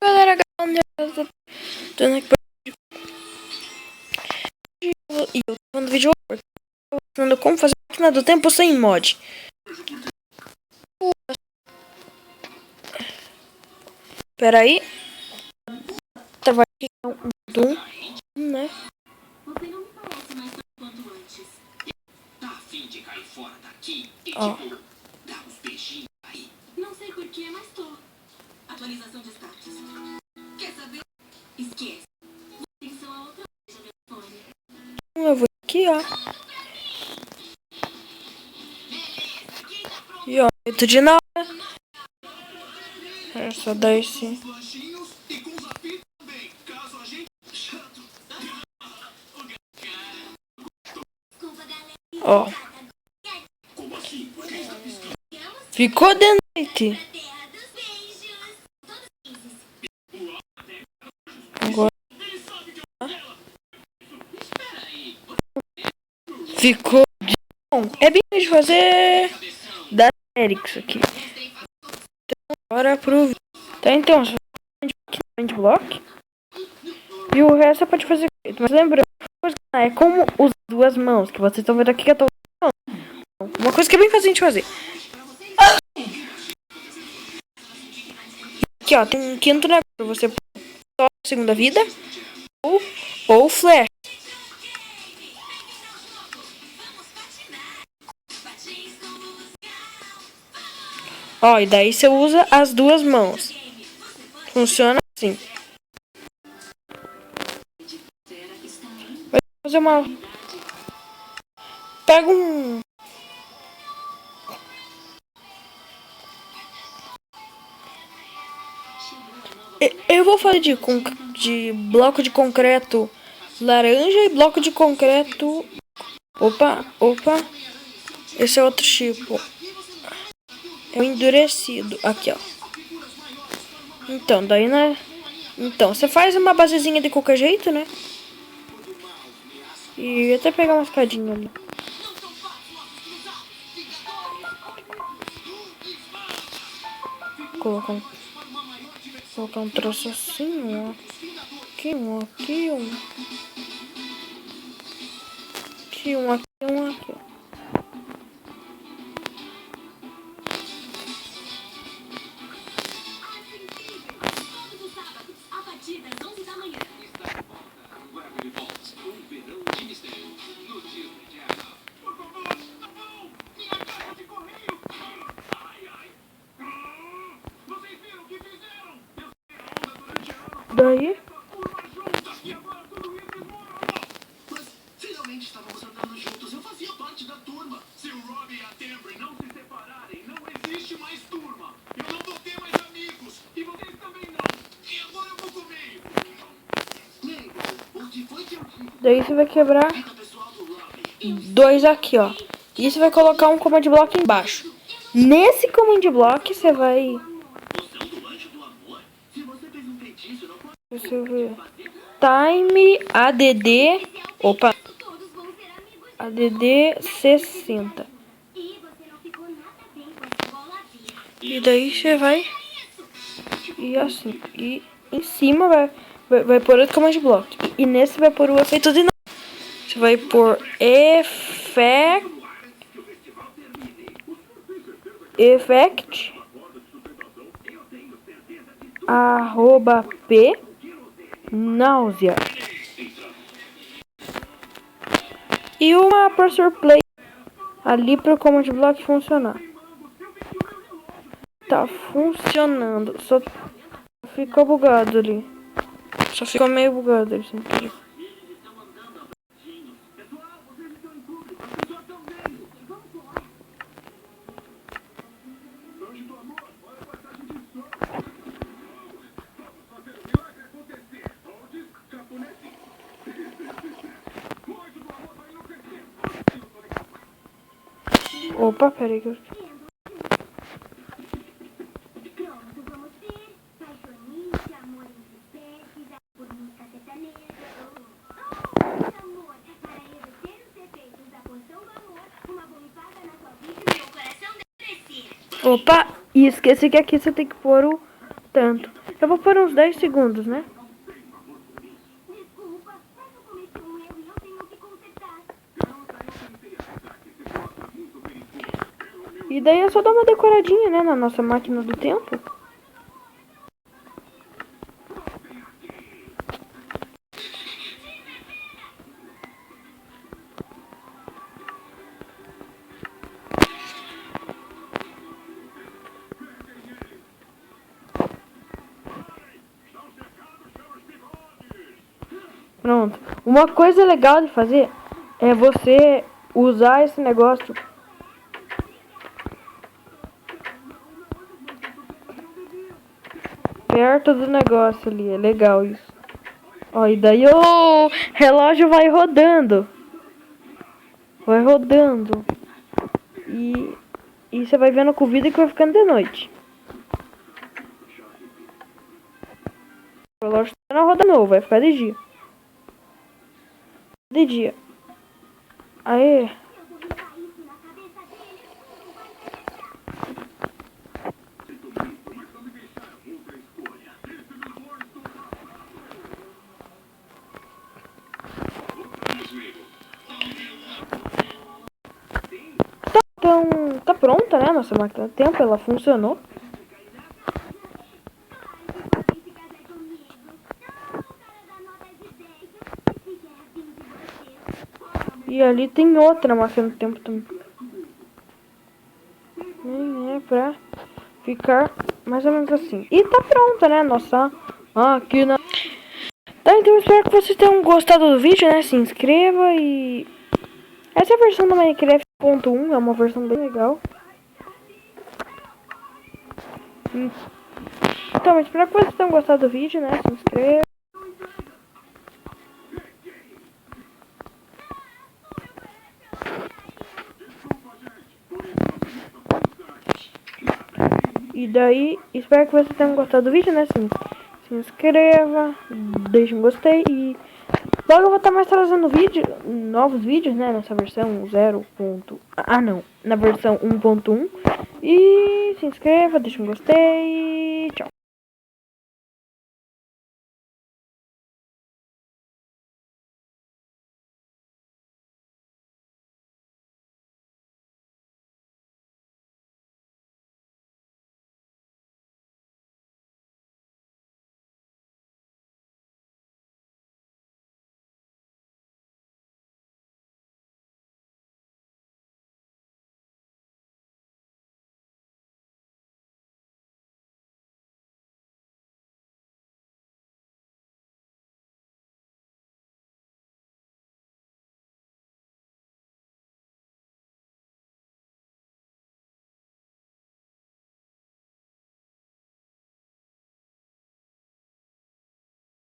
Galera, e eu tô no vídeo mostrando como fazer a máquina do tempo sem mod. Pera aí. Vai ficar um Doom, né? Você não me parece mais tão quanto antes. Tá a fim de cair fora daqui e Ó. dá uns beijinhos aí. Não sei porquê, mas tô. Atualização de status. Quer saber? Esquece. Vocês são a outra coisa do telefone. Eu vou aqui, ó. E ó, jeito de nada. É só dar esse. Ó. Ficou de noite. Agora. Ficou de bom. É bem de fazer da Erix aqui. Então, agora pro. Tá, então, você de bloco. E o resto você pode fazer. Mas lembrando, é como usar duas mãos. Que vocês estão vendo aqui que eu tô usando. Uma coisa que é bem fácil de fazer. Aqui, ó, tem um quinto negócio pra você pôr só a segunda vida ou flash. Ó, e daí você usa as duas mãos. Funciona assim. Vai fazer uma... Pega um... Eu vou fazer de bloco de concreto laranja e bloco de concreto... Opa. Esse é outro tipo. É o endurecido. Aqui, ó. Então, daí, né? Então, você faz uma basezinha de qualquer jeito, né? E até pegar uma escadinha ali. Colocar um troço assim, ó. Aqui, aqui, aqui. Daí... Finalmente estávamos andando juntos. Eu fazia parte da turma. Se o Robbie e a Tambry não se separarem, não existe mais turma. Eu não vou ter mais amigos. E vocês também não. E agora eu vou comer. O que foi que eu disse? Daí você vai quebrar dois aqui, ó. E você vai colocar um command block embaixo. Nesse command block você vai... Deixa eu ver. Time ADD... Opa. ADD 60. E daí você vai... E assim. E em cima vai pôr outro command block. E nesse vai pôr o efeito de novo. Você vai pôr effect @p náusea e uma pressure play ali para o command block funcionar. Tá funcionando, só ficou bugado ali. Só ficou meio bugado ali, assim. Opa, peraí que eu... Opa, e esqueci que aqui você tem que pôr tanto. Eu vou por uns 10 segundos, né? Desculpa, mas eu cometi um erro e eu tenho que consertar. E daí é só dar uma decoradinha, né, na nossa máquina do tempo. Pronto. Uma coisa legal de fazer é você usar esse negócio perto do negócio ali. É legal isso. Ó, e daí o relógio vai rodando. Vai rodando. E você vai vendo com o vídeo que vai ficando de noite. O relógio tá na roda novo, vai ficar de dia. De dia. Aê. Então, tá pronta, né? Nossa máquina do tempo, ela funcionou. E ali tem outra máquina do tempo também. É pra ficar mais ou menos assim. E tá pronta, né? Nossa máquina. Tá, então eu espero que vocês tenham gostado do vídeo, né? Se inscreva e... Essa é a versão do Minecraft 1.1, é uma versão bem legal. Então, eu espero que vocês tenham gostado do vídeo, né? Se inscreva. E daí, espero que vocês tenham gostado do vídeo, né? Se inscreva, deixe um gostei e... Logo eu vou estar mais trazendo novos vídeos, né? Nessa versão 0. Ah, não. Na versão 1.1. E se inscreva, deixa um gostei e tchau.